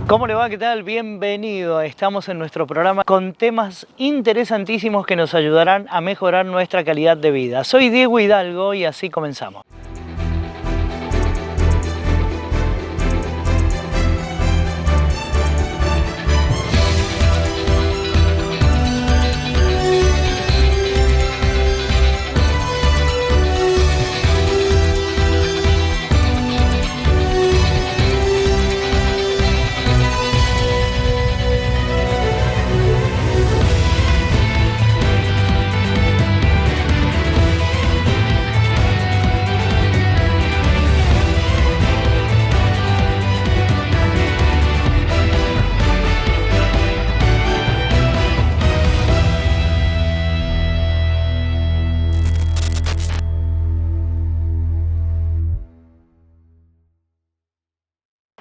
¿Cómo le va? ¿Qué tal? Bienvenido. Estamos en nuestro programa con temas interesantísimos que nos ayudarán a mejorar nuestra calidad de vida. Soy Diego Hidalgo y así comenzamos.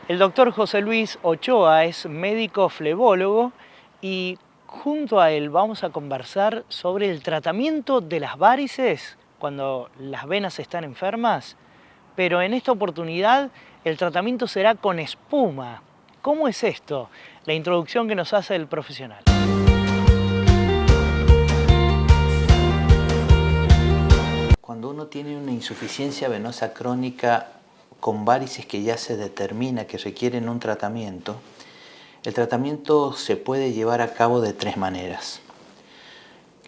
El doctor José Luis Ochoa es médico flebólogo y junto a él vamos a conversar sobre el tratamiento de las varices cuando las venas están enfermas, pero en esta oportunidad el tratamiento será con espuma. ¿Cómo es esto? La introducción que nos hace el profesional. Cuando uno tiene una insuficiencia venosa crónica con varices que ya se determina que requieren un tratamiento, el tratamiento se puede llevar a cabo de tres maneras.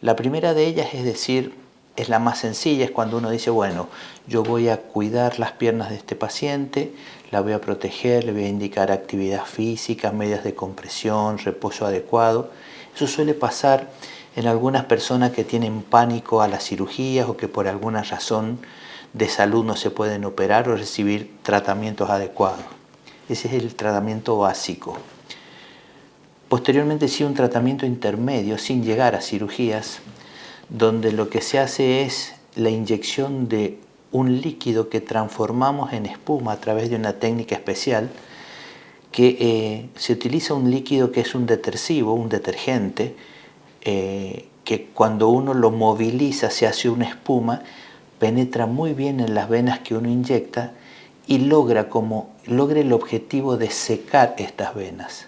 La primera de ellas, es decir, es la más sencilla, es cuando uno dice, bueno, yo voy a cuidar las piernas de este paciente, la voy a proteger, le voy a indicar actividad física, medidas de compresión, reposo adecuado. Eso suele pasar en algunas personas que tienen pánico a las cirugías o que por alguna razón de salud no se pueden operar o recibir tratamientos adecuados. Ese es el tratamiento básico. Posteriormente, sí, un tratamiento intermedio sin llegar a cirugías, donde lo que se hace es la inyección de un líquido que transformamos en espuma a través de una técnica especial, que se utiliza un líquido que es un detersivo, un detergente, que cuando uno lo moviliza se hace una espuma, penetra muy bien en las venas que uno inyecta y logra el objetivo de secar estas venas.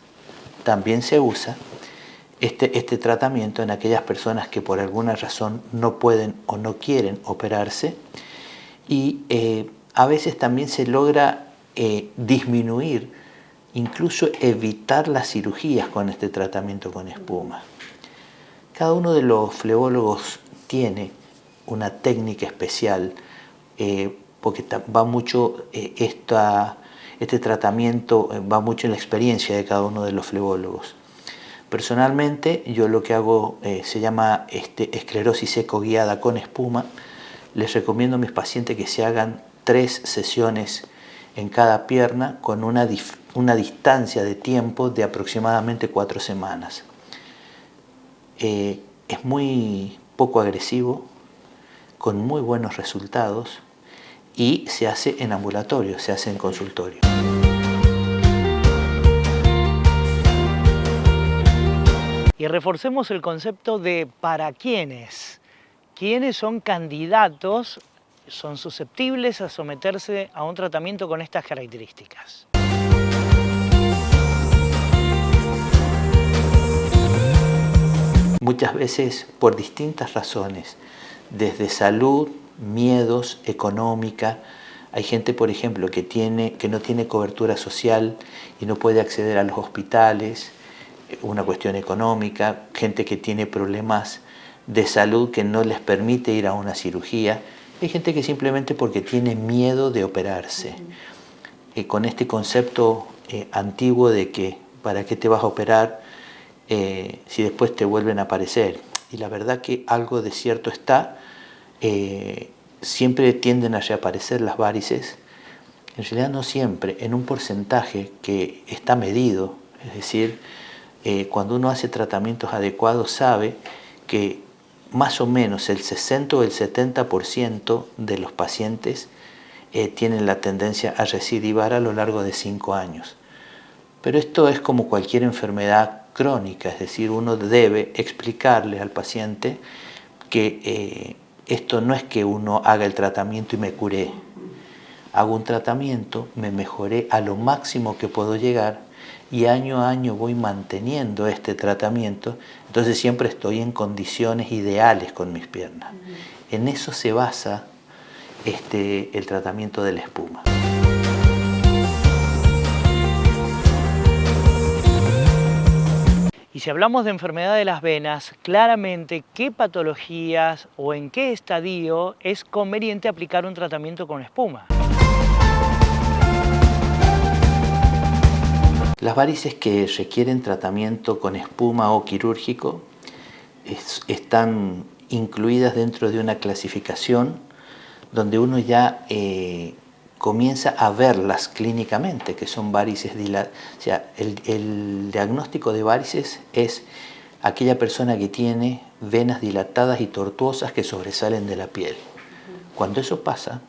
También se usa este tratamiento en aquellas personas que por alguna razón no pueden o no quieren operarse, y a veces también se logra disminuir, incluso evitar las cirugías con este tratamiento con espuma. Cada uno de los flebólogos tiene una técnica especial, porque va mucho este tratamiento va mucho en la experiencia de cada uno de los flebólogos. Personalmente, yo lo que hago se llama esclerosis ecoguiada con espuma. Les recomiendo a mis pacientes que se hagan 3 sesiones en cada pierna con una distancia de tiempo de aproximadamente 4 semanas. Es muy poco agresivo, con muy buenos resultados, y se hace en ambulatorio, se hace en consultorio. Y reforcemos el concepto de para quiénes. ¿Quiénes son candidatos, son susceptibles a someterse a un tratamiento con estas características? Muchas veces por distintas razones, desde salud, miedos, económica. Hay gente, por ejemplo, que no tiene cobertura social y no puede acceder a los hospitales, una cuestión económica, gente que tiene problemas de salud que no les permite ir a una cirugía. Hay gente que simplemente porque tiene miedo de operarse. Con este concepto antiguo de que ¿para qué te vas a operar si después te vuelven a aparecer? Y la verdad que algo de cierto está. Siempre tienden a reaparecer las varices, en realidad no siempre, en un porcentaje que está medido. Es decir, cuando uno hace tratamientos adecuados sabe que más o menos el 60 o el 70% de los pacientes tienen la tendencia a recidivar a lo largo de 5 años. Pero esto es como cualquier enfermedad crónica, es decir, uno debe explicarle al paciente que esto no es que uno haga el tratamiento y me curé. Hago un tratamiento, me mejoré a lo máximo que puedo llegar y año a año voy manteniendo este tratamiento, entonces siempre estoy en condiciones ideales con mis piernas. En eso se basa el tratamiento de la espuma. Y si hablamos de enfermedad de las venas, claramente, ¿qué patologías o en qué estadio es conveniente aplicar un tratamiento con espuma? Las varices que requieren tratamiento con espuma o quirúrgico están incluidas dentro de una clasificación donde uno ya comienza a verlas clínicamente, que son varices dilatadas. O sea, el diagnóstico de varices es aquella persona que tiene venas dilatadas y tortuosas que sobresalen de la piel. Cuando eso pasa,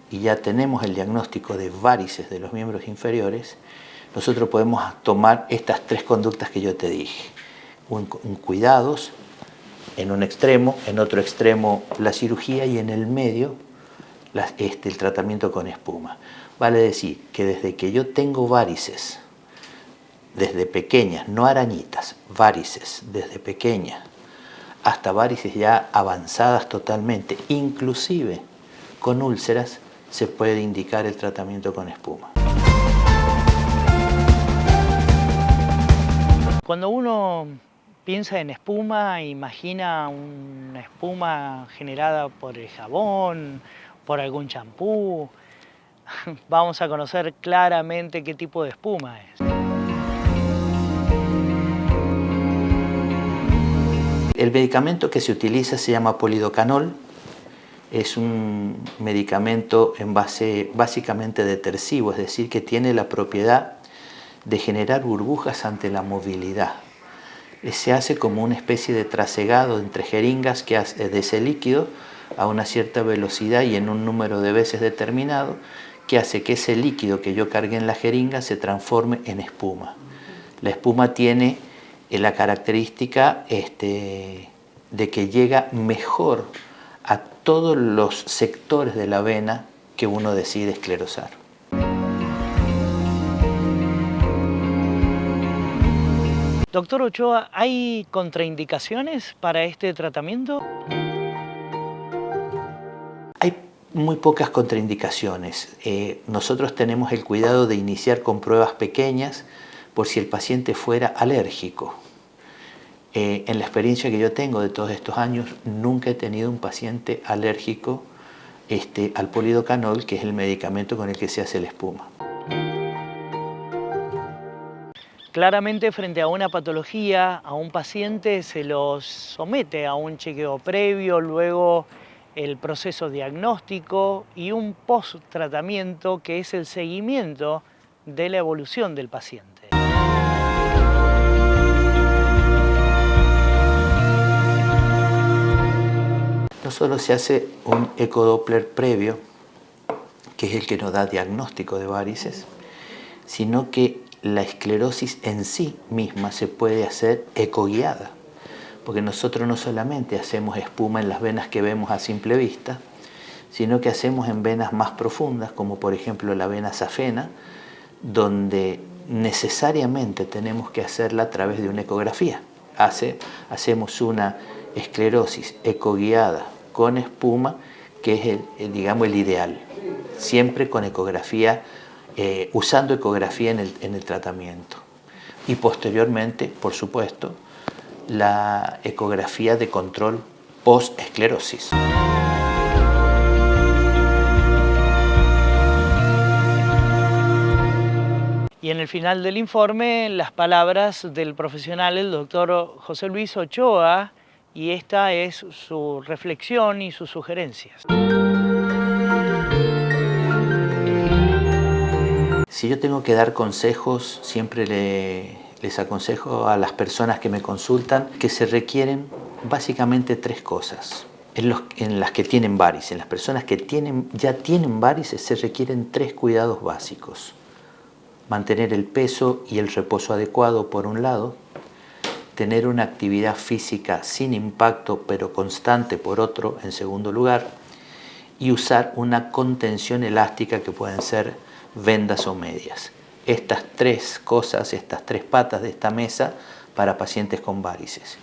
y ya tenemos el diagnóstico de varices de los miembros inferiores, nosotros podemos tomar estas tres conductas que yo te dije. Un cuidados en un extremo, en otro extremo la cirugía y en el medio el tratamiento con espuma. Vale decir que desde que yo tengo varices, desde pequeñas, no arañitas, varices, desde pequeñas, hasta varices ya avanzadas totalmente, inclusive con úlceras, se puede indicar el tratamiento con espuma. Cuando uno piensa en espuma, imagina una espuma generada por el jabón, por algún champú. Vamos a conocer claramente qué tipo de espuma es. El medicamento que se utiliza se llama polidocanol. Es un medicamento en base básicamente detersivo, es decir, que tiene la propiedad de generar burbujas ante la movilidad. Se hace como una especie de trasegado entre jeringas que hace de ese líquido a una cierta velocidad y en un número de veces determinado, que hace que ese líquido que yo cargue en la jeringa se transforme en espuma. La espuma tiene la característica de que llega mejor a todos los sectores de la vena que uno decide esclerosar. Doctor Ochoa, ¿hay contraindicaciones para este tratamiento? Hay muy pocas contraindicaciones. Nosotros tenemos el cuidado de iniciar con pruebas pequeñas por si el paciente fuera alérgico. En la experiencia que yo tengo de todos estos años, nunca he tenido un paciente alérgico al polidocanol, que es el medicamento con el que se hace la espuma. Claramente, frente a una patología, a un paciente se lo somete a un chequeo previo, luego el proceso diagnóstico y un post-tratamiento que es el seguimiento de la evolución del paciente. No solo se hace un ecodoppler previo, que es el que nos da diagnóstico de varices, sino que la esclerosis en sí misma se puede hacer ecoguiada, porque nosotros no solamente hacemos espuma en las venas que vemos a simple vista, sino que hacemos en venas más profundas, como por ejemplo la vena safena, donde necesariamente tenemos que hacerla a través de una ecografía. Hacemos una esclerosis ecoguiada con espuma, que es digamos, el ideal, siempre con ecografía, usando ecografía en el tratamiento. Y posteriormente, por supuesto, la ecografía de control post-esclerosis. Y en el final del informe, las palabras del profesional, el doctor José Luis Ochoa, y esta es su reflexión y sus sugerencias. Si yo tengo que dar consejos, siempre les aconsejo a las personas que me consultan que se requieren básicamente tres cosas. En las que tienen varices, en las personas que ya tienen varices, se requieren tres cuidados básicos. Mantener el peso y el reposo adecuado por un lado, tener una actividad física sin impacto pero constante por otro en segundo lugar, y usar una contención elástica que pueden ser vendas o medias. estas tres cosas, estas tres patas de esta mesa para pacientes con varices.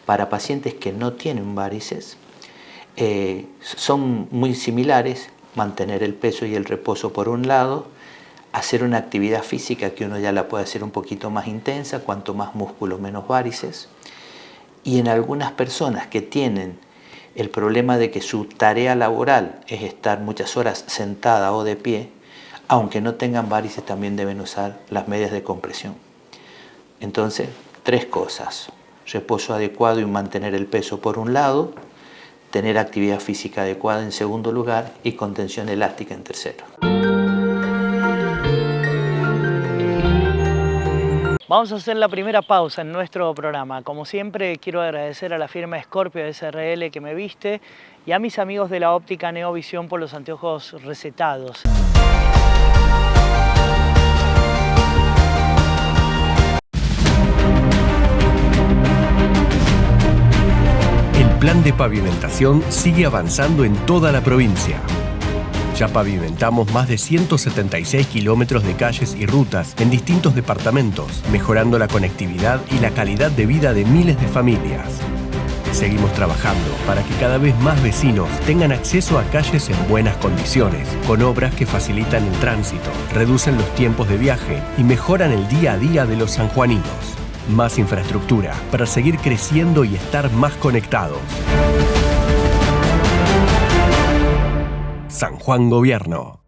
Para pacientes que no tienen varices, son muy similares: mantener el peso y el reposo por un lado, hacer una actividad física que uno ya la puede hacer un poquito más intensa, cuanto más músculo menos varices. Y en algunas personas que tienen el problema de que su tarea laboral es estar muchas horas sentada o de pie, aunque no tengan varices, también deben usar las medias de compresión. Entonces, tres cosas: reposo adecuado y mantener el peso por un lado, tener actividad física adecuada en segundo lugar y contención elástica en tercero. Vamos a hacer la primera pausa en nuestro programa. Como siempre, quiero agradecer a la firma Scorpio SRL que me viste y a mis amigos de la óptica Neovisión por los anteojos recetados. El plan de pavimentación sigue avanzando en toda la provincia. Ya pavimentamos más de 176 kilómetros de calles y rutas en distintos departamentos, mejorando la conectividad y la calidad de vida de miles de familias. Seguimos trabajando para que cada vez más vecinos tengan acceso a calles en buenas condiciones, con obras que facilitan el tránsito, reducen los tiempos de viaje y mejoran el día a día de los sanjuaninos. Más infraestructura para seguir creciendo y estar más conectados. San Juan Gobierno.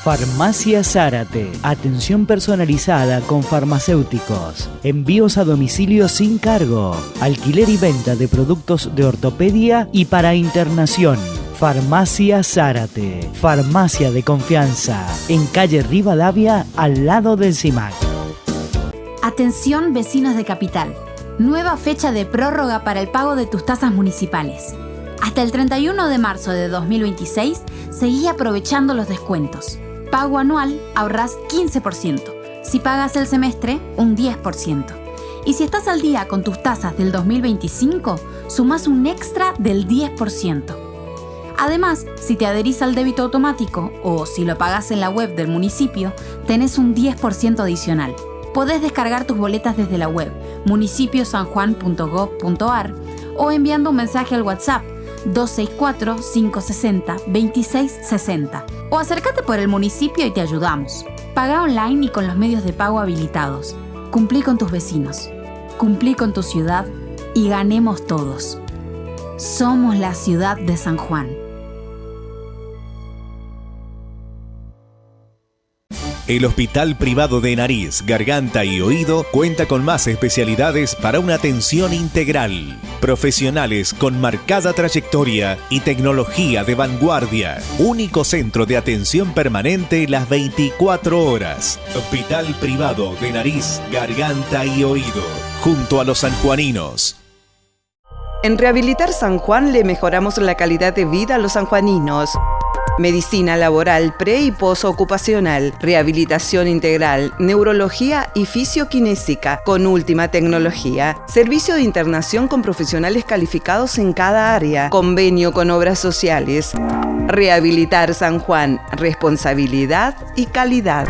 Farmacia Zárate. Atención personalizada con farmacéuticos. Envíos a domicilio sin cargo. Alquiler y venta de productos de ortopedia y para internación. Farmacia Zárate. Farmacia de confianza. En calle Rivadavia, al lado del CIMAC. Atención, vecinos de Capital. Nueva fecha de prórroga para el pago de tus tasas municipales. Hasta el 31 de marzo de 2026, seguí aprovechando los descuentos. Pago anual, ahorrás 15%. Si pagas el semestre, un 10%. Y si estás al día con tus tasas del 2025, sumás un extra del 10%. Además, si te adherís al débito automático o si lo pagás en la web del municipio, tenés un 10% adicional. Podés descargar tus boletas desde la web municipiosanjuan.gov.ar o enviando un mensaje al WhatsApp 264-560-2660 o acércate por el municipio y te ayudamos. Paga online y con los medios de pago habilitados. Cumplí con tus vecinos, cumplí con tu ciudad y ganemos todos. Somos la ciudad de San Juan. El Hospital Privado de Nariz, Garganta y Oído cuenta con más especialidades para una atención integral. Profesionales con marcada trayectoria y tecnología de vanguardia. Único centro de atención permanente las 24 horas. Hospital Privado de Nariz, Garganta y Oído. Junto a los sanjuaninos. En Rehabilitar San Juan le mejoramos la calidad de vida a los sanjuaninos. Medicina laboral pre- y posocupacional, rehabilitación integral, neurología y fisioquinésica con última tecnología, servicio de internación con profesionales calificados en cada área, convenio con obras sociales. Rehabilitar San Juan, responsabilidad y calidad.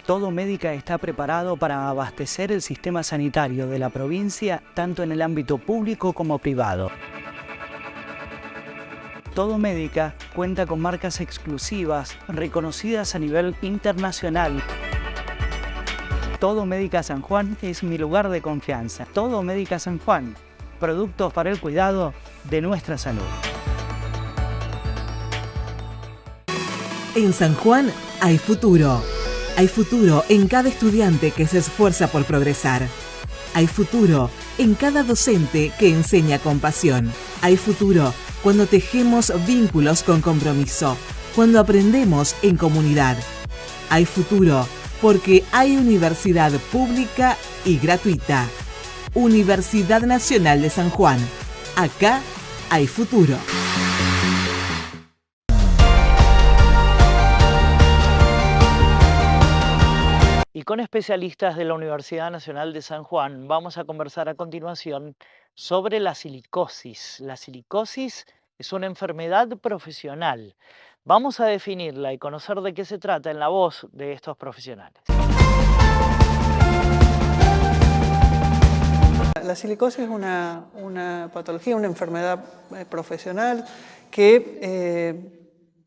Todo Médica está preparado para abastecer el sistema sanitario de la provincia, tanto en el ámbito público como privado. Todo Médica cuenta con marcas exclusivas, reconocidas a nivel internacional. Todo Médica San Juan es mi lugar de confianza. Todo Médica San Juan, productos para el cuidado de nuestra salud. En San Juan hay futuro. Hay futuro en cada estudiante que se esfuerza por progresar. Hay futuro en cada docente que enseña con pasión. Hay futuro cuando tejemos vínculos con compromiso, cuando aprendemos en comunidad. Hay futuro porque hay universidad pública y gratuita. Universidad Nacional de San Juan. Acá hay futuro. con especialistas de la Universidad Nacional de San Juan vamos a conversar a continuación sobre la silicosis. La silicosis es una enfermedad profesional. Vamos a definirla y conocer de qué se trata en la voz de estos profesionales. La silicosis es una patología, una enfermedad profesional que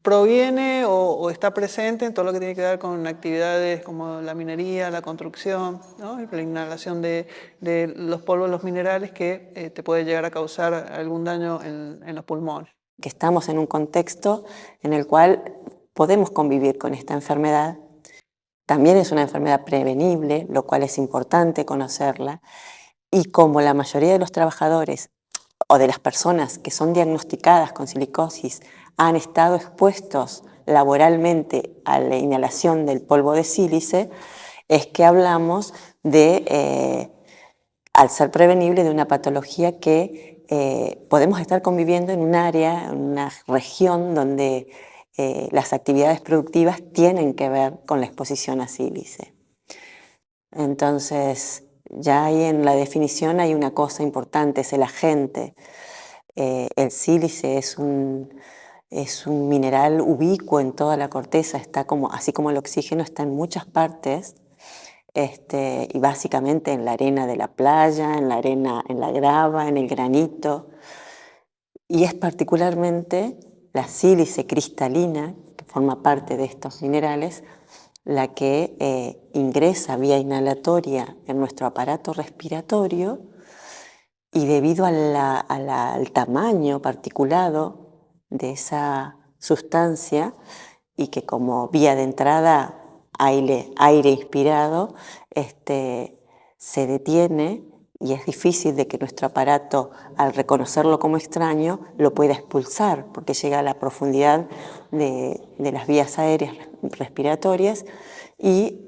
proviene o está presente en todo lo que tiene que ver con actividades como la minería, la construcción, ¿no? La inhalación de los polvos, los minerales que te puede llegar a causar algún daño en los pulmones. Que estamos en un contexto en el cual podemos convivir con esta enfermedad. También es una enfermedad prevenible, lo cual es importante conocerla. Y como la mayoría de los trabajadores o de las personas que son diagnosticadas con silicosis han estado expuestos laboralmente a la inhalación del polvo de sílice, es que hablamos de, al ser prevenible, de una patología que podemos estar conviviendo en un área, en una región donde las actividades productivas tienen que ver con la exposición a sílice. Entonces, ya ahí en la definición hay una cosa importante, es el agente. El sílice es un mineral ubicuo en toda la corteza, está así como el oxígeno está en muchas partes, y básicamente en la arena de la playa, en la arena, en la grava, en el granito. Y es particularmente la sílice cristalina, que forma parte de estos minerales, la que ingresa vía inhalatoria en nuestro aparato respiratorio, y debido al tamaño particulado de esa sustancia, y que como vía de entrada aire inspirado, se detiene, y es difícil de que nuestro aparato, al reconocerlo como extraño, lo pueda expulsar, porque llega a la profundidad de las vías aéreas respiratorias, y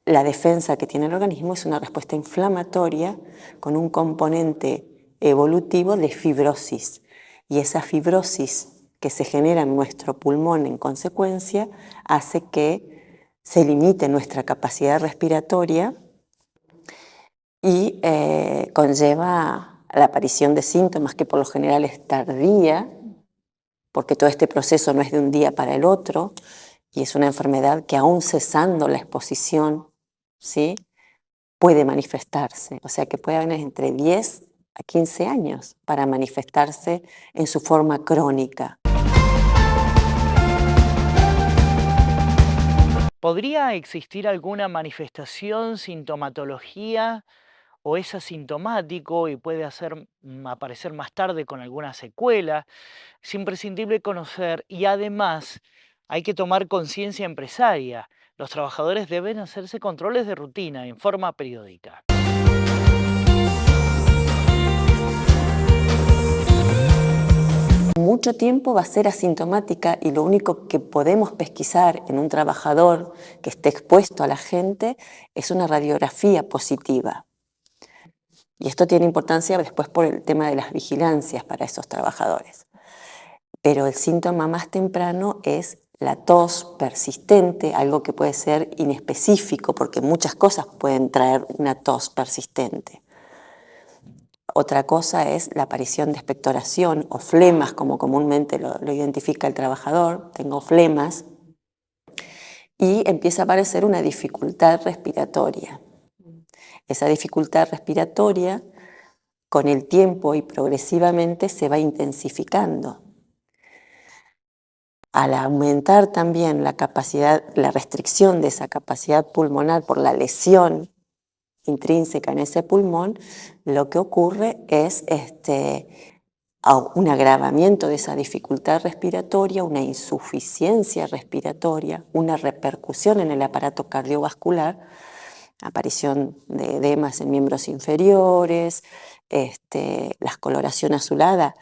la defensa que tiene el organismo es una respuesta inflamatoria con un componente evolutivo de fibrosis. Y esa fibrosis que se genera en nuestro pulmón en consecuencia hace que se limite nuestra capacidad respiratoria y conlleva la aparición de síntomas que por lo general es tardía, porque todo este proceso no es de un día para el otro, y es una enfermedad que aún cesando la exposición, ¿sí?, puede manifestarse. O sea que puede haber entre 10 a 15 años para manifestarse en su forma crónica. ¿Podría existir alguna manifestación, sintomatología, o es asintomático y puede aparecer más tarde con alguna secuela? Es imprescindible conocer, y además hay que tomar conciencia empresaria. Los trabajadores deben hacerse controles de rutina en forma periódica. Mucho tiempo va a ser asintomática, y lo único que podemos pesquisar en un trabajador que esté expuesto a la gente es una radiografía positiva. Y esto tiene importancia después por el tema de las vigilancias para esos trabajadores. Pero el síntoma más temprano es la tos persistente, algo que puede ser inespecífico, porque muchas cosas pueden traer una tos persistente. Otra cosa es la aparición de expectoración o flemas, como comúnmente lo identifica el trabajador. Tengo flemas, y empieza a aparecer una dificultad respiratoria. Esa dificultad respiratoria, con el tiempo y progresivamente, se va intensificando. Al aumentar también la capacidad, la restricción de esa capacidad pulmonar por la lesión intrínseca en ese pulmón, lo que ocurre es un agravamiento de esa dificultad respiratoria, una insuficiencia respiratoria, una repercusión en el aparato cardiovascular, aparición de edemas en miembros inferiores, la coloración azulada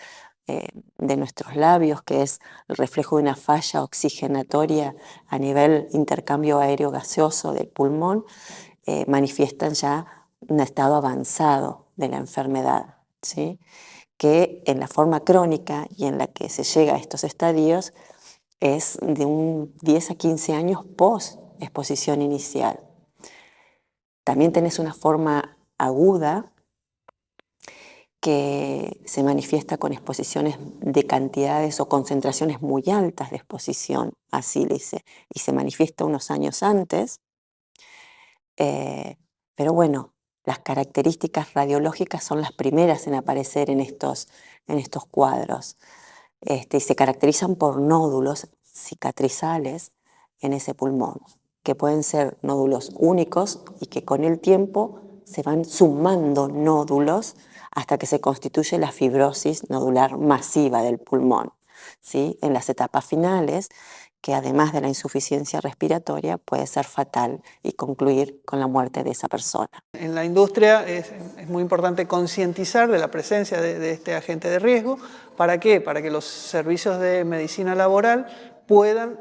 de nuestros labios, que es el reflejo de una falla oxigenatoria a nivel intercambio aéreo gaseoso del pulmón, manifiestan ya un estado avanzado de la enfermedad, ¿sí?, que en la forma crónica y en la que se llega a estos estadios es de un 10 a 15 años post exposición inicial. También tenés una forma aguda que se manifiesta con exposiciones de cantidades o concentraciones muy altas de exposición a sílice y se manifiesta unos años antes. Pero bueno, las características radiológicas son las primeras en aparecer en estos cuadros. Y se caracterizan por nódulos cicatrizales en ese pulmón, que pueden ser nódulos únicos y que con el tiempo se van sumando nódulos hasta que se constituye la fibrosis nodular masiva del pulmón, ¿sí? En las etapas finales, que además de la insuficiencia respiratoria puede ser fatal y concluir con la muerte de esa persona. En la industria es muy importante concientizar de la presencia de este agente de riesgo. ¿Para qué? Para que los servicios de medicina laboral puedan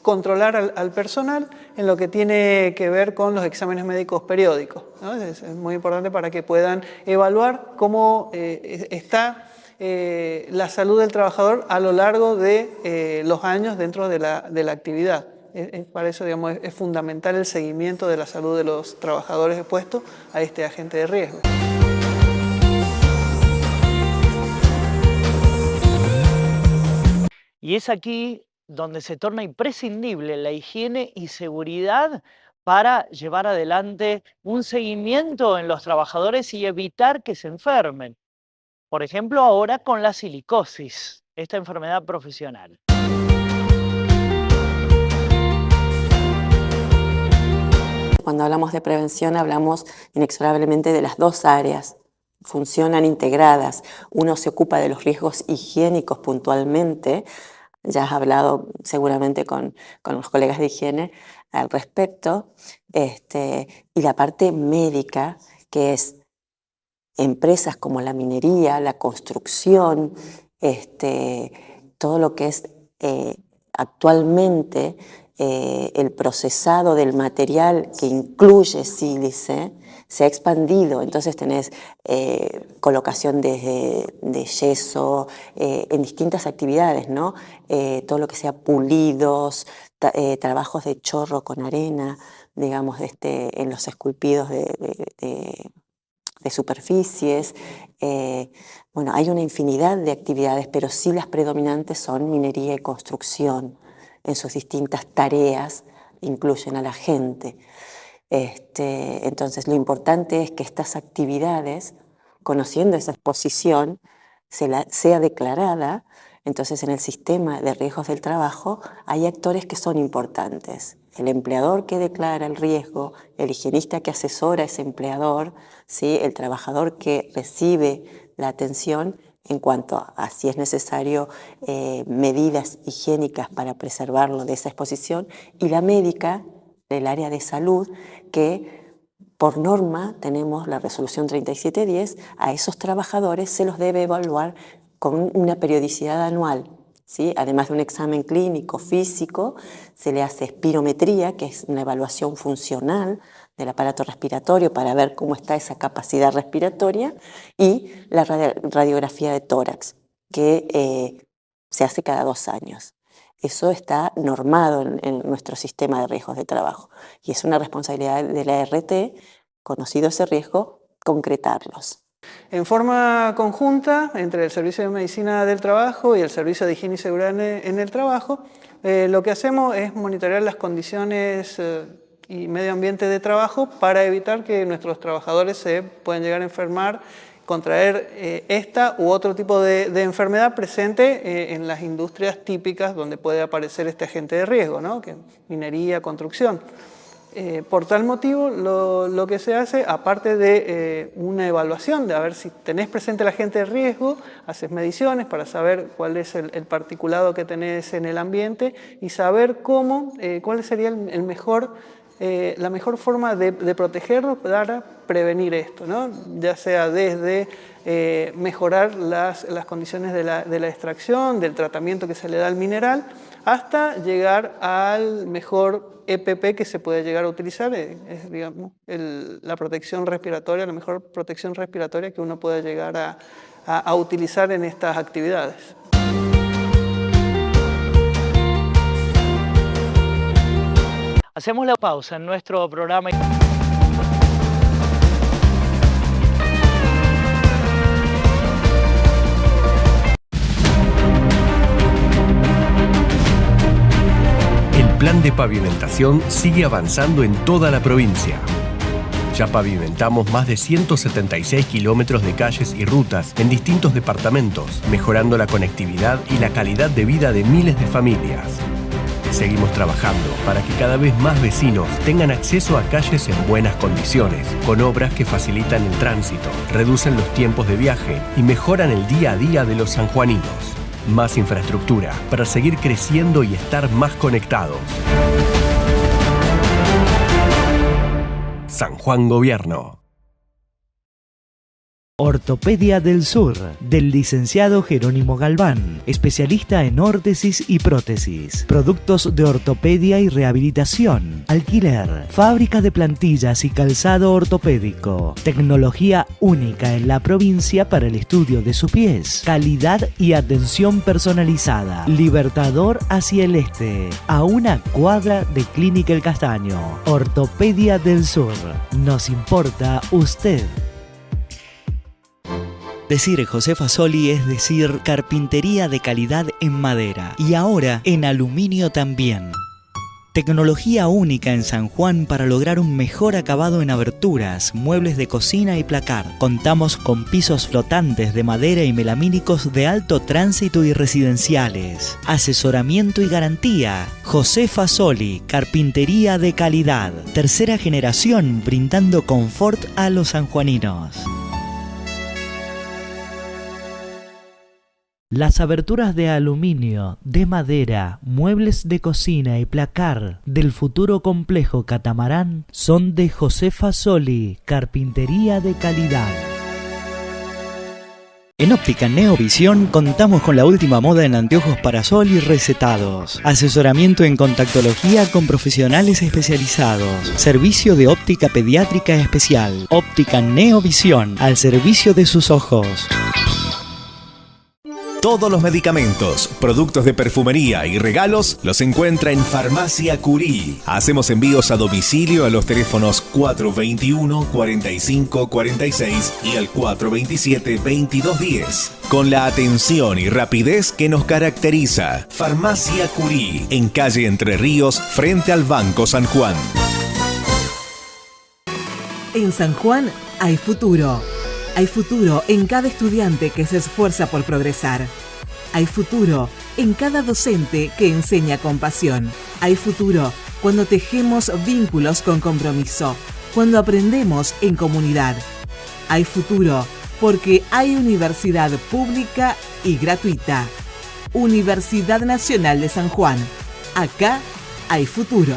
controlar al personal en lo que tiene que ver con los exámenes médicos periódicos, ¿no? Es muy importante para que puedan evaluar cómo está la salud del trabajador a lo largo de los años dentro de la actividad. Para eso, digamos, es fundamental el seguimiento de la salud de los trabajadores expuestos a este agente de riesgo. Y es aquí donde se torna imprescindible la higiene y seguridad para llevar adelante un seguimiento en los trabajadores y evitar que se enfermen. Por ejemplo, ahora con la silicosis, esta enfermedad profesional. Cuando hablamos de prevención hablamos inexorablemente de las dos áreas. Funcionan integradas. Uno se ocupa de los riesgos higiénicos puntualmente. Ya has hablado seguramente con los colegas de higiene al respecto. Y la parte médica, que es empresas como la minería, la construcción, todo lo que es actualmente el procesado del material que incluye sílice, se ha expandido. Entonces tenés colocación de yeso en distintas actividades, ¿no? Todo lo que sea pulidos, trabajos de chorro con arena, digamos, en los esculpidos de superficies. Bueno, hay una infinidad de actividades, pero sí las predominantes son minería y construcción. En sus distintas tareas incluyen a la gente. Entonces lo importante es que estas actividades, conociendo esa exposición, sea declarada. Entonces en el sistema de riesgos del trabajo hay actores que son importantes. El empleador que declara el riesgo, el higienista que asesora a ese empleador, ¿sí? El trabajador que recibe la atención en cuanto a si es necesario medidas higiénicas para preservarlo de esa exposición, y la médica del área de salud, que por norma tenemos la resolución 3710, a esos trabajadores se los debe evaluar con una periodicidad anual, ¿sí? Además de un examen clínico físico, se le hace espirometría, que es una evaluación funcional del aparato respiratorio para ver cómo está esa capacidad respiratoria, y la radiografía de tórax, que se hace cada 2 años. Eso está normado en nuestro sistema de riesgos de trabajo y es una responsabilidad de la ART, conocido ese riesgo, concretarlos. En forma conjunta, entre el Servicio de Medicina del Trabajo y el Servicio de Higiene y Seguridad en el Trabajo, lo que hacemos es monitorear las condiciones y medio ambiente de trabajo para evitar que nuestros trabajadores se puedan llegar a enfermar, contraer esta u otro tipo de enfermedad presente en las industrias típicas donde puede aparecer este agente de riesgo, ¿no? Que minería, construcción. Por tal motivo, lo que se hace, aparte de una evaluación, de a ver si tenés presente el agente de riesgo, haces mediciones para saber cuál es el particulado que tenés en el ambiente y saber cuál sería la mejor forma de protegerlo para prevenir esto, ¿no? Ya sea desde mejorar las condiciones de la extracción, del tratamiento que se le da al mineral, hasta llegar al mejor EPP que se puede llegar a utilizar, es digamos, la protección respiratoria, la mejor protección respiratoria que uno pueda llegar a utilizar en estas actividades. Hacemos la pausa en nuestro programa. plan de pavimentación sigue avanzando en toda la provincia. Ya pavimentamos más de 176 kilómetros de calles y rutas en distintos departamentos, mejorando la conectividad y la calidad de vida de miles de familias. Seguimos trabajando para que cada vez más vecinos tengan acceso a calles en buenas condiciones, con obras que facilitan el tránsito, reducen los tiempos de viaje y mejoran el día a día de los sanjuaninos. Más infraestructura para seguir creciendo y estar más conectados. San Juan Gobierno. Ortopedia del Sur, del licenciado Jerónimo Galván, especialista en órtesis y prótesis, productos de ortopedia y rehabilitación, alquiler, fábrica de plantillas y calzado ortopédico, tecnología única en la provincia para el estudio de sus pies, calidad y atención personalizada. Libertador hacia el este, a una cuadra de Clínica El Castaño. Ortopedia del Sur, nos importa usted. Decir José Fasoli es decir carpintería de calidad en madera y ahora en aluminio también. Tecnología única en San Juan para lograr un mejor acabado en aberturas, muebles de cocina y placar. Contamos con pisos flotantes de madera y melamínicos de alto tránsito y residenciales. Asesoramiento y garantía. José Fasoli, carpintería de calidad. Tercera generación brindando confort a los sanjuaninos. Las aberturas de aluminio, de madera, muebles de cocina y placar del futuro complejo Catamarán son de José Fasoli, carpintería de calidad. En Óptica Neovisión contamos con la última moda en anteojos para sol y recetados. Asesoramiento en contactología con profesionales especializados. Servicio de óptica pediátrica especial. Óptica Neovisión, al servicio de sus ojos. Todos los medicamentos, productos de perfumería y regalos los encuentra en Farmacia Curí. Hacemos envíos a domicilio a los teléfonos 421-4546 y al 427-2210. Con la atención y rapidez que nos caracteriza. Farmacia Curí, en calle Entre Ríos, frente al Banco San Juan. En San Juan hay futuro. Hay futuro en cada estudiante que se esfuerza por progresar. Hay futuro en cada docente que enseña con pasión. Hay futuro cuando tejemos vínculos con compromiso, cuando aprendemos en comunidad. Hay futuro porque hay universidad pública y gratuita. Universidad Nacional de San Juan. Acá hay futuro.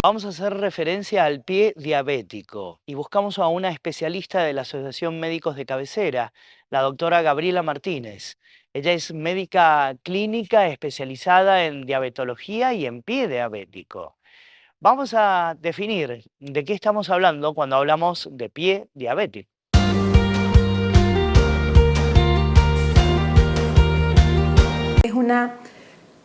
Vamos a hacer referencia al pie diabético y buscamos a una especialista de la Asociación Médicos de Cabecera, la doctora Gabriela Martínez. Ella es médica clínica especializada en diabetología y en pie diabético. Vamos a definir de qué estamos hablando cuando hablamos de pie diabético. Es una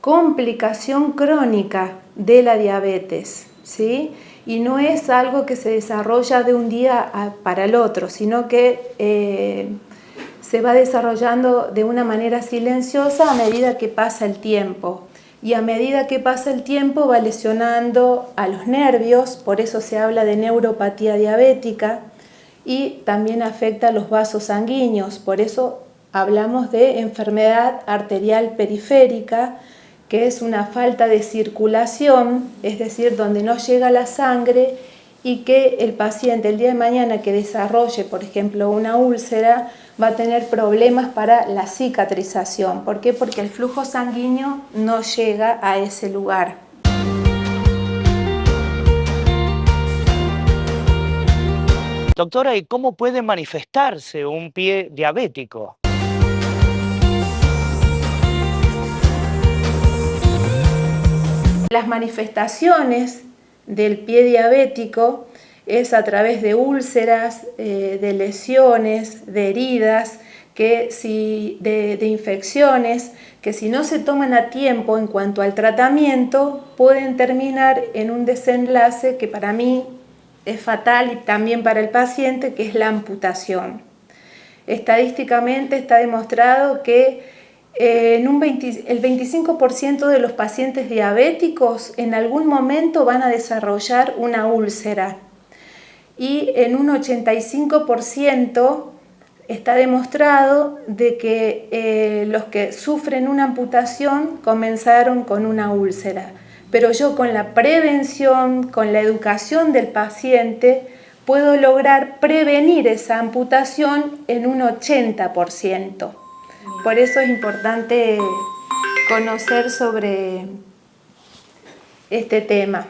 complicación crónica de la diabetes, ¿sí? Y no es algo que se desarrolla de un día para el otro, sino que se va desarrollando de una manera silenciosa a medida que pasa el tiempo. Y a medida que pasa el tiempo va lesionando a los nervios, por eso se habla de neuropatía diabética, y también afecta a los vasos sanguíneos, por eso hablamos de enfermedad arterial periférica, que es una falta de circulación, es decir, donde no llega la sangre y que el paciente el día de mañana que desarrolle, por ejemplo, una úlcera, va a tener problemas para la cicatrización. ¿Por qué? Porque el flujo sanguíneo no llega a ese lugar. Doctora, ¿y cómo puede manifestarse un pie diabético? Las manifestaciones del pie diabético es a través de úlceras, de lesiones, de heridas, de infecciones, que si no se toman a tiempo en cuanto al tratamiento, pueden terminar en un desenlace que para mí es fatal y también para el paciente, que es la amputación. Estadísticamente está demostrado que el 25% de los pacientes diabéticos en algún momento van a desarrollar una úlcera y en un 85% está demostrado de que los que sufren una amputación comenzaron con una úlcera. Pero yo con la prevención, con la educación del paciente, puedo lograr prevenir esa amputación en un 80%. Por eso es importante conocer sobre este tema.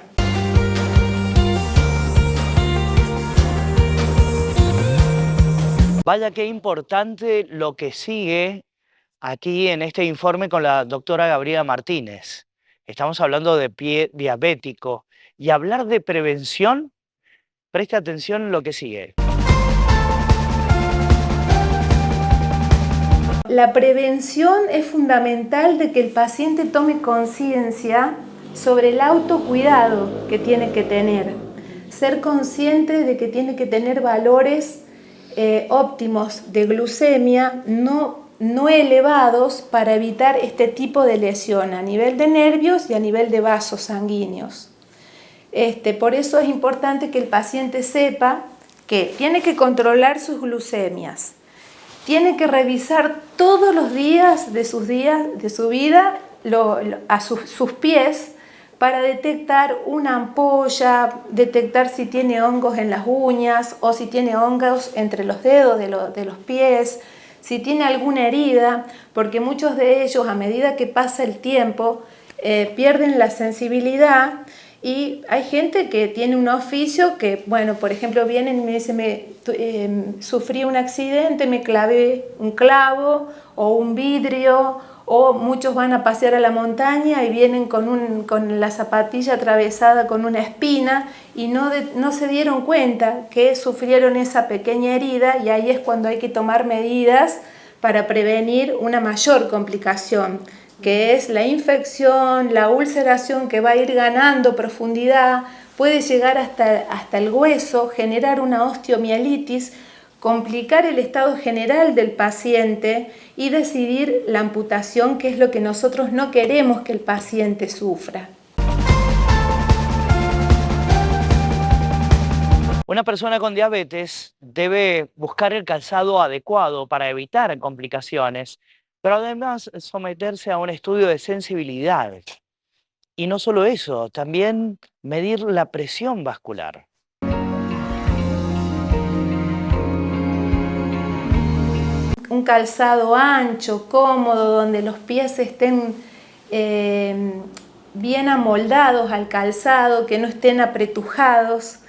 Vaya qué importante lo que sigue aquí en este informe con la doctora Gabriela Martínez. Estamos hablando de pie diabético y hablar de prevención, preste atención en lo que sigue. La prevención es fundamental de que el paciente tome conciencia sobre el autocuidado que tiene que tener. Ser consciente de que tiene que tener valores óptimos de glucemia no elevados para evitar este tipo de lesión a nivel de nervios y a nivel de vasos sanguíneos. Por eso es importante que el paciente sepa que tiene que controlar sus glucemias, tiene que revisar todos los días de su vida sus pies para detectar una ampolla, detectar si tiene hongos en las uñas o si tiene hongos entre los dedos de los pies, si tiene alguna herida, porque muchos de ellos a medida que pasa el tiempo pierden la sensibilidad y hay gente que tiene un oficio que, bueno, por ejemplo, vienen y me dicen, sufrí un accidente, me clavé un clavo o un vidrio, o muchos van a pasear a la montaña y vienen con la zapatilla atravesada con una espina y no se dieron cuenta que sufrieron esa pequeña herida y ahí es cuando hay que tomar medidas para prevenir una mayor complicación, que es la infección, la ulceración que va a ir ganando profundidad, puede llegar hasta el hueso, generar una osteomielitis, complicar el estado general del paciente y decidir la amputación, que es lo que nosotros no queremos que el paciente sufra. Una persona con diabetes debe buscar el calzado adecuado para evitar complicaciones, pero además someterse a un estudio de sensibilidad. Y no solo eso, también medir la presión vascular. Un calzado ancho, cómodo, donde los pies estén bien amoldados al calzado, que no estén apretujados,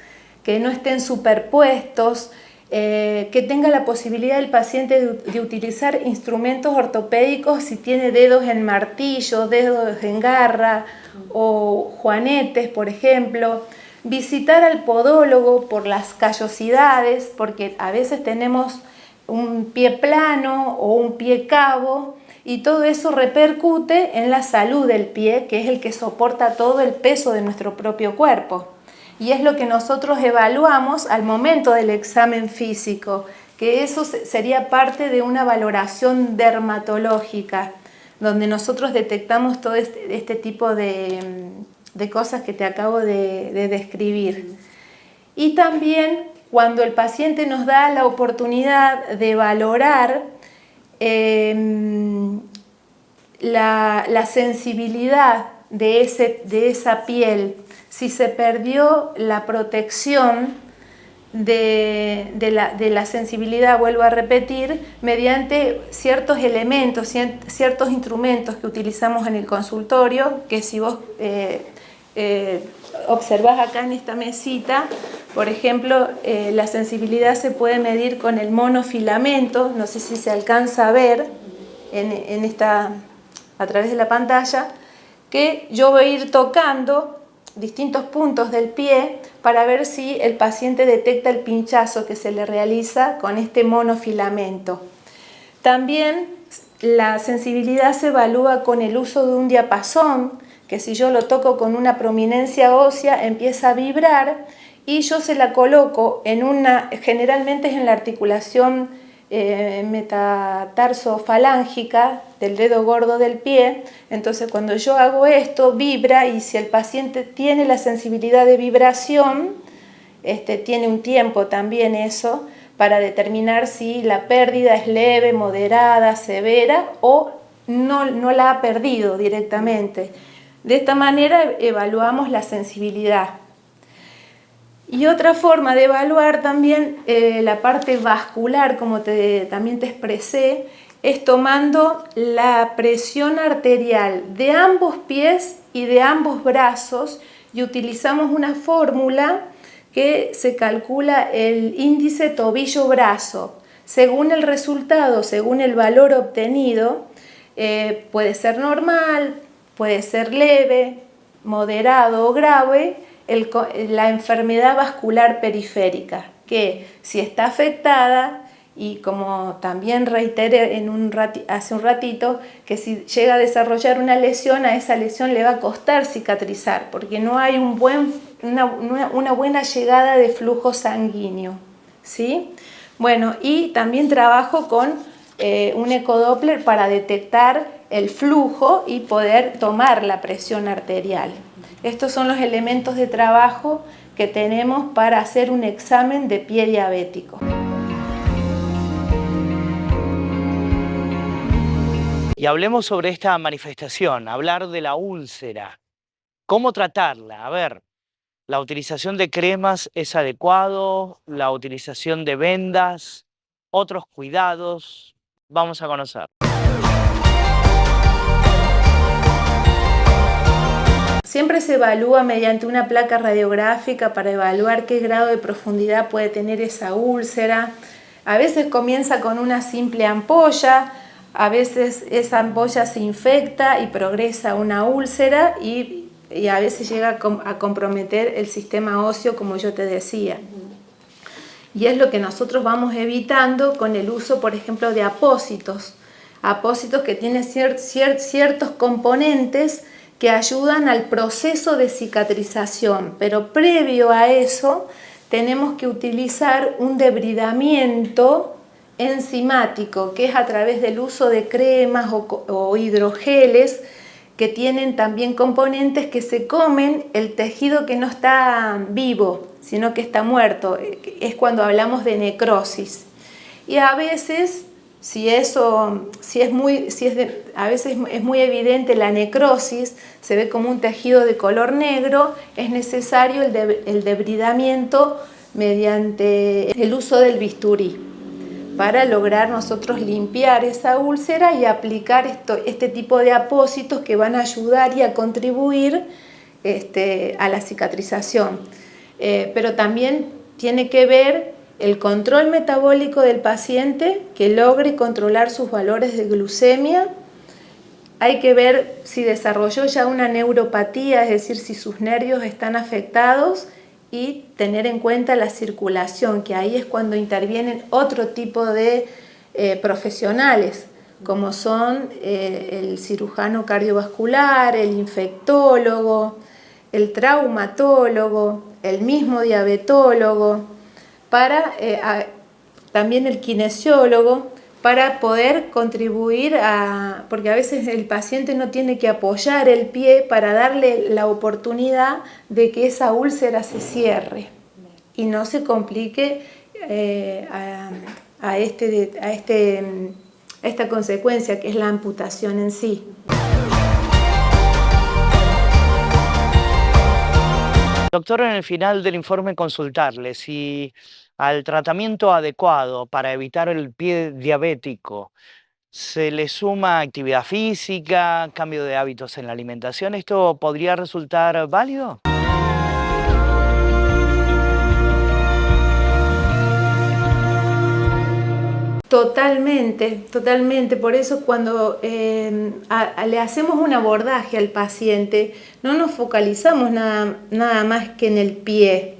que no estén superpuestos, que tenga la posibilidad el paciente de utilizar instrumentos ortopédicos si tiene dedos en martillo, dedos en garra o juanetes, por ejemplo. Visitar al podólogo por las callosidades, porque a veces tenemos un pie plano o un pie cabo y todo eso repercute en la salud del pie, que es el que soporta todo el peso de nuestro propio cuerpo. Y es lo que nosotros evaluamos al momento del examen físico, que eso sería parte de una valoración dermatológica, donde nosotros detectamos todo este tipo de cosas que te acabo de describir. Y también cuando el paciente nos da la oportunidad de valorar la sensibilidad de esa piel, si se perdió la protección de la sensibilidad, vuelvo a repetir, mediante ciertos elementos, ciertos instrumentos que utilizamos en el consultorio, que si vos observás acá en esta mesita, por ejemplo, la sensibilidad se puede medir con el monofilamento, no sé si se alcanza a ver a través de la pantalla, que yo voy a ir tocando distintos puntos del pie para ver si el paciente detecta el pinchazo que se le realiza con este monofilamento. También la sensibilidad se evalúa con el uso de un diapasón, que si yo lo toco con una prominencia ósea empieza a vibrar y yo se la coloco generalmente es en la articulación metatarsofalángica del dedo gordo del pie. Entonces cuando yo hago esto vibra, y si el paciente tiene la sensibilidad de vibración, tiene un tiempo también eso para determinar si la pérdida es leve, moderada, severa o no la ha perdido directamente. De esta manera evaluamos la sensibilidad. Y otra forma de evaluar también la parte vascular, como también te expresé, es tomando la presión arterial de ambos pies y de ambos brazos, y utilizamos una fórmula que se calcula el índice tobillo-brazo. Según el resultado, según el valor obtenido, puede ser normal, puede ser leve, moderado o grave, la enfermedad vascular periférica, que si está afectada, y como también reiteré hace un ratito, que si llega a desarrollar una lesión, a esa lesión le va a costar cicatrizar, porque no hay una buena llegada de flujo sanguíneo, ¿sí? Bueno, y también trabajo con un ecodoppler para detectar el flujo y poder tomar la presión arterial. Estos son los elementos de trabajo que tenemos para hacer un examen de pie diabético. Y hablemos sobre esta manifestación, hablar de la úlcera. ¿Cómo tratarla? A ver, ¿la utilización de cremas es adecuado? ¿La utilización de vendas? ¿Otros cuidados? Vamos a conocer. Siempre se evalúa mediante una placa radiográfica para evaluar qué grado de profundidad puede tener esa úlcera. A veces comienza con una simple ampolla, a veces esa ampolla se infecta y progresa a una úlcera y a veces llega a comprometer el sistema óseo, como yo te decía. Y es lo que nosotros vamos evitando con el uso, por ejemplo, de apósitos. Apósitos que tienen ciertos componentes que ayudan al proceso de cicatrización, pero previo a eso tenemos que utilizar un debridamiento enzimático, que es a través del uso de cremas o hidrogeles que tienen también componentes que se comen el tejido que no está vivo, sino que está muerto. Es cuando hablamos de necrosis. Y a veces, a veces es muy evidente la necrosis, se ve como un tejido de color negro, es necesario el debridamiento mediante el uso del bisturí para lograr nosotros limpiar esa úlcera y aplicar este tipo de apósitos que van a ayudar y a contribuir a la cicatrización. Pero también tiene que ver el control metabólico del paciente, que logre controlar sus valores de glucemia. Hay que ver si desarrolló ya una neuropatía, es decir, si sus nervios están afectados, y tener en cuenta la circulación, que ahí es cuando intervienen otro tipo de profesionales, como son el cirujano cardiovascular, el infectólogo, el traumatólogo, el mismo diabetólogo, también el kinesiólogo, para poder contribuir porque a veces el paciente no tiene que apoyar el pie para darle la oportunidad de que esa úlcera se cierre y no se complique a esta consecuencia que es la amputación en sí. Doctor, en el final del informe consultarle si al tratamiento adecuado para evitar el pie diabético se le suma actividad física, cambio de hábitos en la alimentación, ¿esto podría resultar válido? Totalmente, totalmente. Por eso cuando le hacemos un abordaje al paciente, no nos focalizamos nada más que en el pie.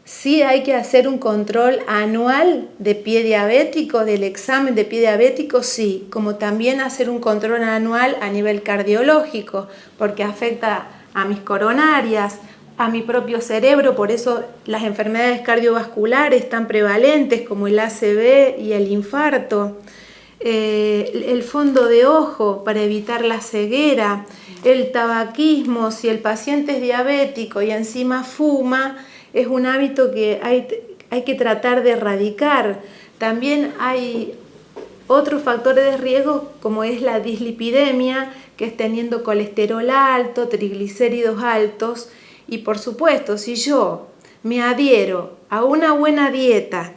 Sí hay que hacer un control anual de pie diabético, del examen de pie diabético, sí, como también hacer un control anual a nivel cardiológico, porque afecta a mis coronarias, a mi propio cerebro, por eso las enfermedades cardiovasculares tan prevalentes como el ACV y el infarto, el fondo de ojo para evitar la ceguera, el tabaquismo, si el paciente es diabético y encima fuma, es un hábito que hay que tratar de erradicar. También hay otros factores de riesgo como es la dislipidemia, que es teniendo colesterol alto, triglicéridos altos, y por supuesto, si yo me adhiero a una buena dieta,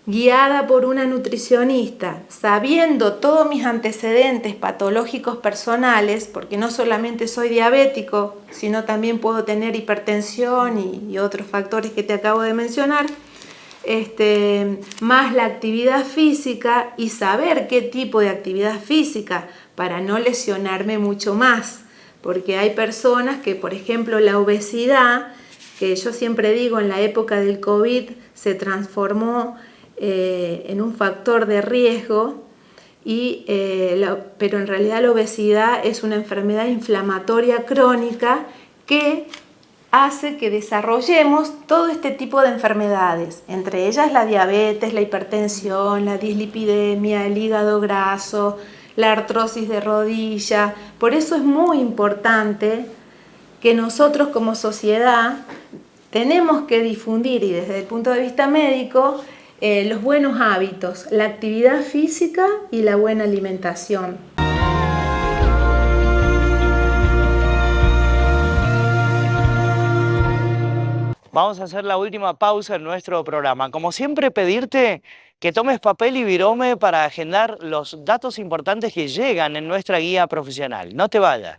guiada por una nutricionista, sabiendo todos mis antecedentes patológicos personales, porque no solamente soy diabético, sino también puedo tener hipertensión y otros factores que te acabo de mencionar, más la actividad física y saber qué tipo de actividad física para no lesionarme mucho más, porque hay personas que, por ejemplo, la obesidad, que yo siempre digo en la época del COVID se transformó en un factor de riesgo, pero en realidad la obesidad es una enfermedad inflamatoria crónica que hace que desarrollemos todo este tipo de enfermedades, entre ellas la diabetes, la hipertensión, la dislipidemia, el hígado graso, la artrosis de rodilla. Por eso es muy importante que nosotros como sociedad tenemos que difundir, y desde el punto de vista médico, los buenos hábitos, la actividad física y la buena alimentación. Vamos a hacer la última pausa en nuestro programa. Como siempre, pedirte que tomes papel y virome para agendar los datos importantes que llegan en nuestra guía profesional. No te vayas.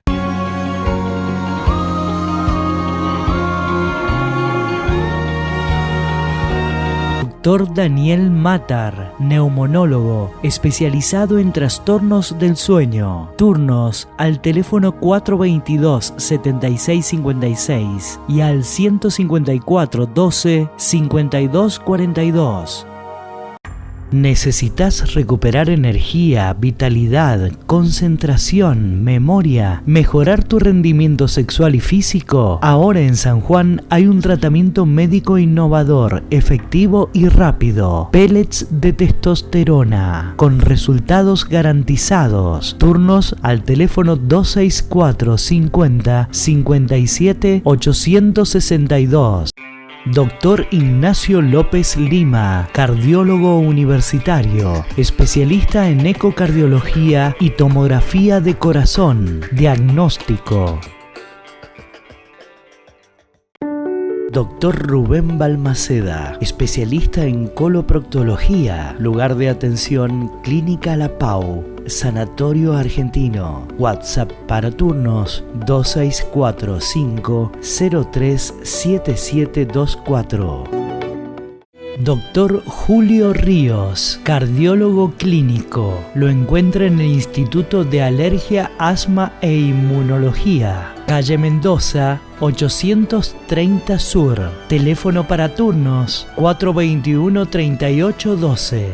Dr. Daniel Matar, neumonólogo, especializado en trastornos del sueño. Turnos al teléfono 422-7656 y al 154-12-5242. ¿Necesitas recuperar energía, vitalidad, concentración, memoria, mejorar tu rendimiento sexual y físico? Ahora en San Juan hay un tratamiento médico innovador, efectivo y rápido. Pellets de testosterona, con resultados garantizados. Turnos al teléfono 264 50 57 862. Dr. Ignacio López Lima, cardiólogo universitario, especialista en ecocardiología y tomografía de corazón, diagnóstico. Dr. Rubén Balmaceda, especialista en coloproctología, lugar de atención Clínica La Pau, Sanatorio Argentino. WhatsApp para turnos 2645-037724. Dr. Julio Ríos, cardiólogo clínico. Lo encuentra en el Instituto de Alergia, Asma e Inmunología, calle Mendoza, 830 Sur. Teléfono para turnos 421-3812.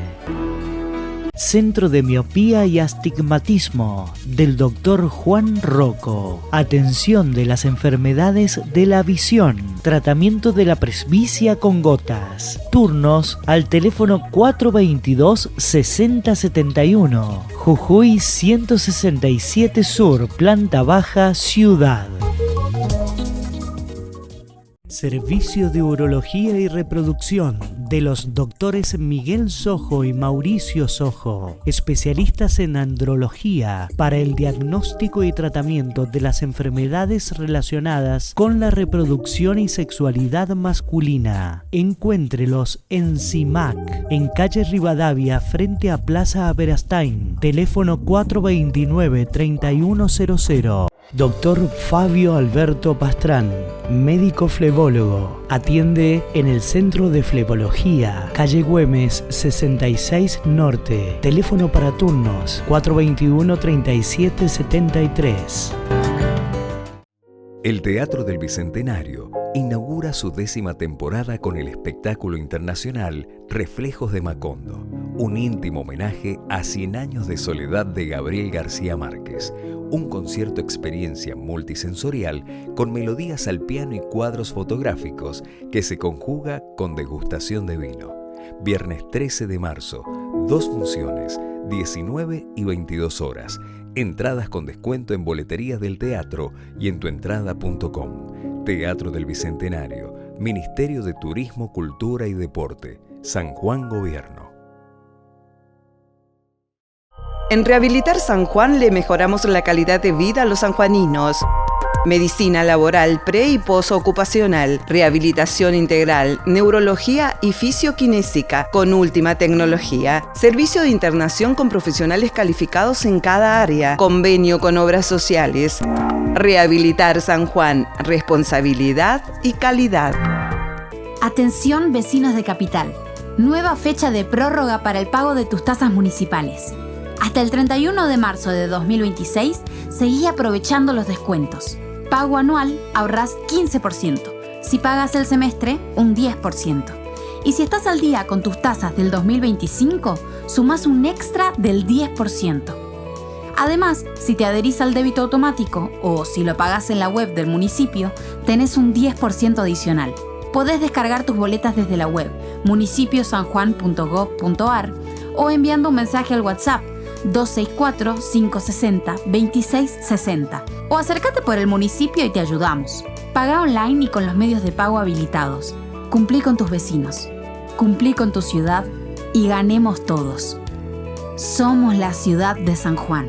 Centro de Miopía y Astigmatismo del Dr. Juan Rocco. Atención de las enfermedades de la visión. Tratamiento de la presbicia con gotas. Turnos al teléfono 422-6071. Jujuy 167 Sur, planta baja, Ciudad. Servicio de Urología y Reproducción de los doctores Miguel Sojo y Mauricio Sojo, especialistas en andrología para el diagnóstico y tratamiento de las enfermedades relacionadas con la reproducción y sexualidad masculina. Encuéntrelos en CIMAC, en calle Rivadavia, frente a Plaza Aberastain, teléfono 429-3100. Dr. Fabio Alberto Pastrán, médico flebólogo, atiende en el Centro de Flebología, calle Güemes 66 Norte, teléfono para turnos 421-3773. El Teatro del Bicentenario inaugura su 10ª temporada con el espectáculo internacional Reflejos de Macondo, un íntimo homenaje a 100 años de soledad de Gabriel García Márquez, un concierto experiencia multisensorial con melodías al piano y cuadros fotográficos que se conjuga con degustación de vino. Viernes 13 de marzo, 2 funciones, 19 y 22 horas. Entradas con descuento en boleterías del teatro y en tuentrada.com. Teatro del Bicentenario, Ministerio de Turismo, Cultura y Deporte, San Juan Gobierno. En Rehabilitar San Juan le mejoramos la calidad de vida a los sanjuaninos. Medicina laboral pre- y posocupacional, rehabilitación integral, neurología y fisioquinésica con última tecnología, servicio de internación con profesionales calificados en cada área, convenio con obras sociales. Rehabilitar San Juan, responsabilidad y calidad. Atención vecinos de Capital. Nueva fecha de prórroga para el pago de tus tasas municipales. Hasta el 31 de marzo de 2026, seguí aprovechando los descuentos. Pago anual, ahorrás 15%. Si pagas el semestre, un 10%. Y si estás al día con tus tasas del 2025, sumás un extra del 10%. Además, si te adherís al débito automático o si lo pagás en la web del municipio, tenés un 10% adicional. Podés descargar tus boletas desde la web municipiosanjuan.gov.ar o enviando un mensaje al WhatsApp 264-560-2660 o acércate por el municipio y te ayudamos. Paga online y con los medios de pago habilitados. Cumplí con tus vecinos, cumplí con tu ciudad y ganemos todos. Somos la ciudad de San Juan.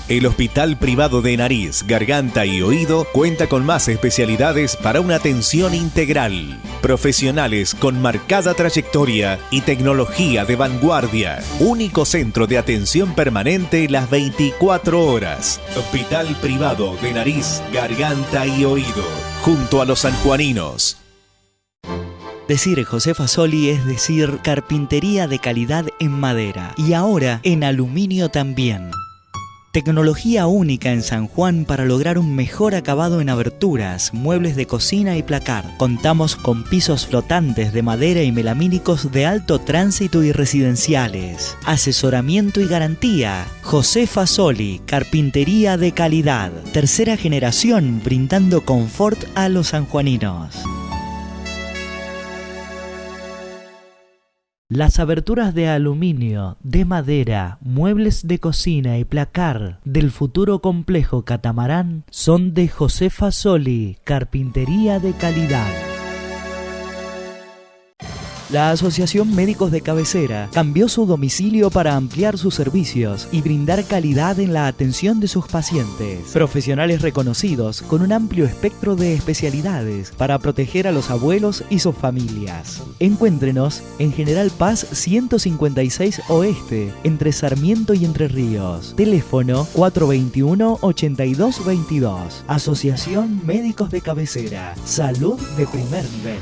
El Hospital Privado de Nariz, Garganta y Oído cuenta con más especialidades para una atención integral. Profesionales con marcada trayectoria y tecnología de vanguardia. Único centro de atención permanente las 24 horas. Hospital Privado de Nariz, Garganta y Oído. Junto a los sanjuaninos. Decir José Fasoli es decir carpintería de calidad en madera y ahora en aluminio también. Tecnología única en San Juan para lograr un mejor acabado en aberturas, muebles de cocina y placar. Contamos con pisos flotantes de madera y melamínicos de alto tránsito y residenciales. Asesoramiento y garantía. José Fasoli, carpintería de calidad. Tercera generación brindando confort a los sanjuaninos. Las aberturas de aluminio, de madera, muebles de cocina y placar del futuro complejo Catamarán son de José Fasoli, carpintería de calidad. La Asociación Médicos de Cabecera cambió su domicilio para ampliar sus servicios y brindar calidad en la atención de sus pacientes. Profesionales reconocidos con un amplio espectro de especialidades para proteger a los abuelos y sus familias. Encuéntrenos en General Paz 156 Oeste, entre Sarmiento y Entre Ríos. Teléfono 421-8222. Asociación Médicos de Cabecera. Salud de primer nivel.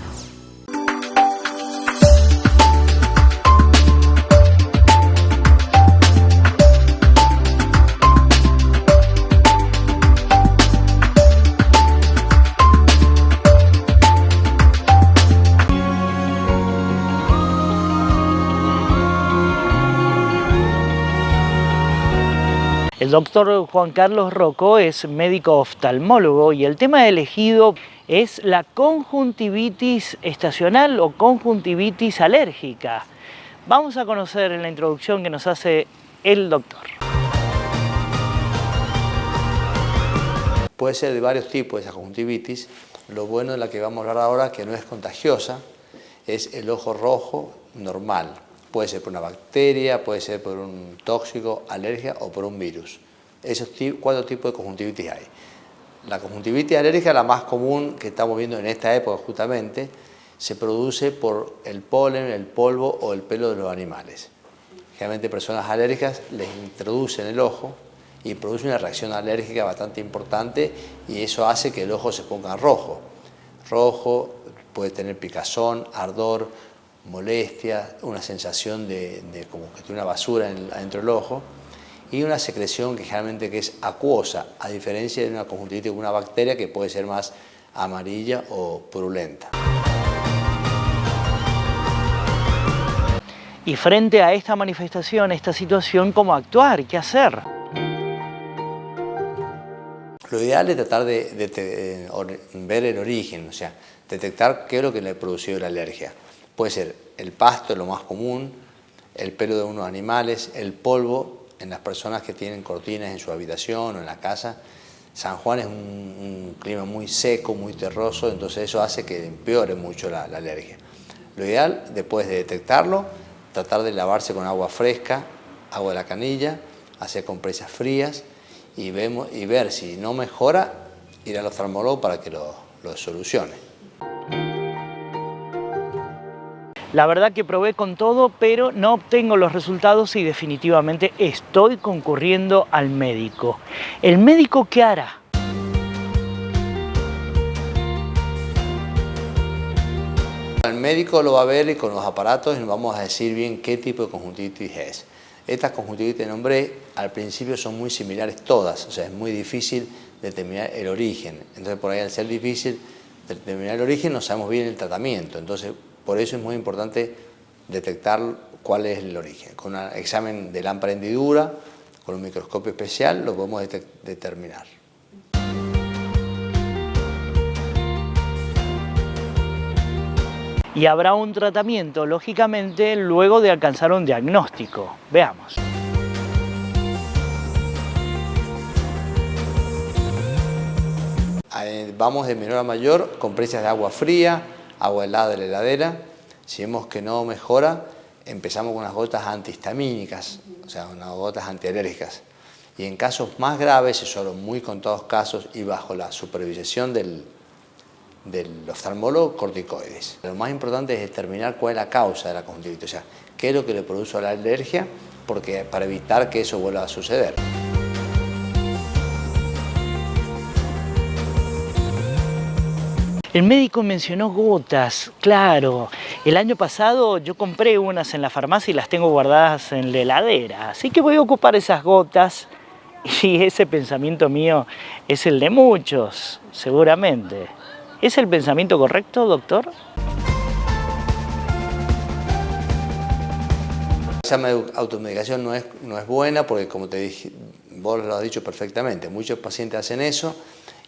El doctor Juan Carlos Rocco es médico oftalmólogo y el tema elegido es la conjuntivitis estacional o conjuntivitis alérgica. Vamos a conocer en la introducción que nos hace el doctor. Puede ser de varios tipos esa conjuntivitis. Lo bueno de la que vamos a hablar ahora, que no es contagiosa, es el ojo rojo normal. Puede ser por una bacteria, puede ser por un tóxico, alergia o por un virus. Esos 4 tipos de conjuntivitis hay. La conjuntivitis alérgica, la más común que estamos viendo en esta época justamente, se produce por el polen, el polvo o el pelo de los animales. Generalmente personas alérgicas les introducen el ojo y produce una reacción alérgica bastante importante y eso hace que el ojo se ponga rojo. Rojo, puede tener picazón, ardor, molestia, una sensación de como que tiene una basura adentro del ojo y una secreción que generalmente que es acuosa, a diferencia de una conjuntivitis con una bacteria que puede ser más amarilla o purulenta. Y frente a esta manifestación, esta situación, ¿cómo actuar? ¿Qué hacer? Lo ideal es tratar de ver el origen, o sea, detectar qué es lo que le ha producido la alergia. Puede ser el pasto, lo más común, el pelo de unos animales, el polvo en las personas que tienen cortinas en su habitación o en la casa. San Juan es un clima muy seco, muy terroso, entonces eso hace que empeore mucho la alergia. Lo ideal, después de detectarlo, tratar de lavarse con agua fresca, agua de la canilla, hacer compresas frías y ver si no mejora, ir al oftalmólogo para que lo solucione. La verdad que probé con todo, pero no obtengo los resultados y definitivamente estoy concurriendo al médico. ¿El médico qué hará? El médico lo va a ver y con los aparatos nos vamos a decir bien qué tipo de conjuntivitis es. Estas conjuntivitis que nombré al principio son muy similares todas, o sea, es muy difícil determinar el origen. Entonces por ahí al ser difícil determinar el origen no sabemos bien el tratamiento. Entonces por eso es muy importante detectar cuál es el origen. Con un examen de lámpara hendidura, con un microscopio especial lo podemos determinar. Y habrá un tratamiento, lógicamente, luego de alcanzar un diagnóstico. Veamos. Vamos de menor a mayor, compresas de agua fría, agua helada de la heladera. Si vemos que no mejora, empezamos con unas gotas antihistamínicas, o sea, unas gotas antialérgicas. Y en casos más graves, y solo muy contados casos, y bajo la supervisión del oftalmólogo, corticoides. Lo más importante es determinar cuál es la causa de la conjuntivitis, o sea, qué es lo que le produce la alergia, porque para evitar que eso vuelva a suceder. El médico mencionó gotas, claro. El año pasado yo compré unas en la farmacia y las tengo guardadas en la heladera, así que voy a ocupar esas gotas y ese pensamiento mío es el de muchos, seguramente. ¿Es el pensamiento correcto, doctor? Esa automedicación no es buena porque, como te dije, vos lo has dicho perfectamente, muchos pacientes hacen eso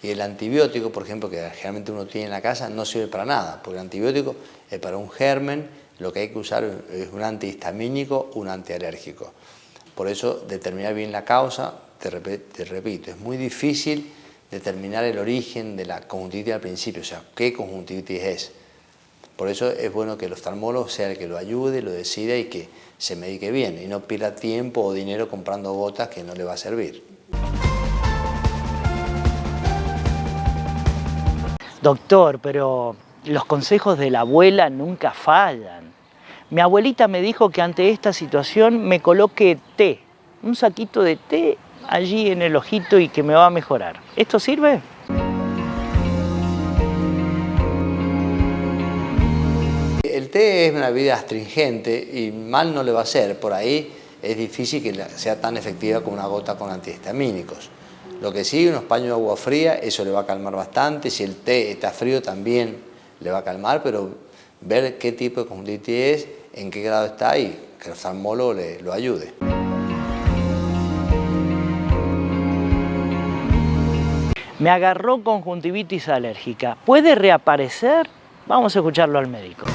y el antibiótico, por ejemplo, que generalmente uno tiene en la casa, no sirve para nada, porque el antibiótico es para un germen, lo que hay que usar es un antihistamínico, un antialérgico. Por eso, determinar bien la causa, te repito, es muy difícil determinar el origen de la conjuntivitis al principio, o sea, qué conjuntivitis es. Por eso es bueno que el oftalmólogo sea el que lo ayude, lo decida y que se medique bien y no pierda tiempo o dinero comprando gotas que no le va a servir. Doctor, pero los consejos de la abuela nunca fallan. Mi abuelita me dijo que ante esta situación me coloque té, un saquito de té allí en el ojito y que me va a mejorar. ¿Esto sirve? El té es una bebida astringente y mal no le va a hacer. Por ahí es difícil que sea tan efectiva como una gota con antihistamínicos. Lo que sí, unos paños de agua fría, eso le va a calmar bastante. Si el té está frío también le va a calmar, pero ver qué tipo de conjuntivitis es, en qué grado está y que el oftalmólogo lo ayude. Me agarró conjuntivitis alérgica. ¿Puede reaparecer? Vamos a escucharlo al médico.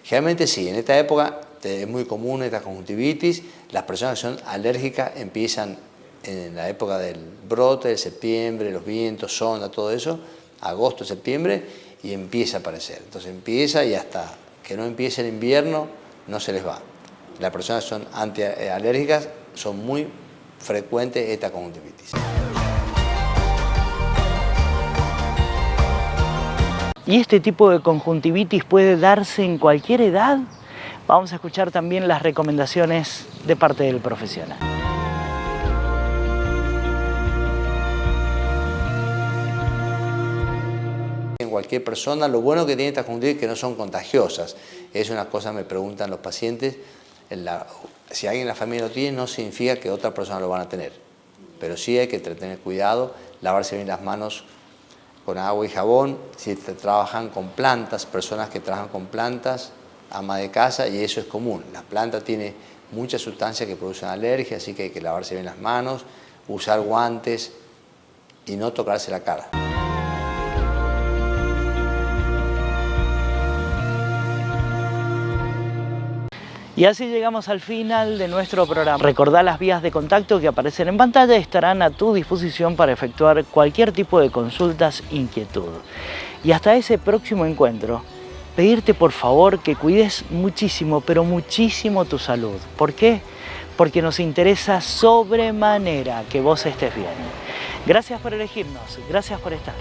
Generalmente sí, en esta época es muy común esta conjuntivitis. Las personas que son alérgicas empiezan en la época del brote, de septiembre, los vientos, sonda, todo eso, agosto, septiembre, y empieza a aparecer. Entonces empieza y hasta que no empiece el invierno no se les va. Las personas que son antialérgicas son muy frecuentes esta conjuntivitis. ¿Y este tipo de conjuntivitis puede darse en cualquier edad? Vamos a escuchar también las recomendaciones de parte del profesional. En cualquier persona, lo bueno que tiene esta conjuntivitis es que no son contagiosas. Es una cosa que me preguntan los pacientes. Si alguien en la familia lo tiene, no significa que otra persona lo van a tener. Pero sí hay que tener cuidado, lavarse bien las manos con agua y jabón. Si trabajan con plantas, personas que trabajan con plantas, ama de casa, y eso es común. La planta tiene muchas sustancias que producen alergia, así que hay que lavarse bien las manos, usar guantes y no tocarse la cara. Y así llegamos al final de nuestro programa. Recordá las vías de contacto que aparecen en pantalla y estarán a tu disposición para efectuar cualquier tipo de consultas, inquietud. Y hasta ese próximo encuentro, pedirte por favor que cuides muchísimo, pero muchísimo tu salud. ¿Por qué? Porque nos interesa sobremanera que vos estés bien. Gracias por elegirnos, gracias por estar.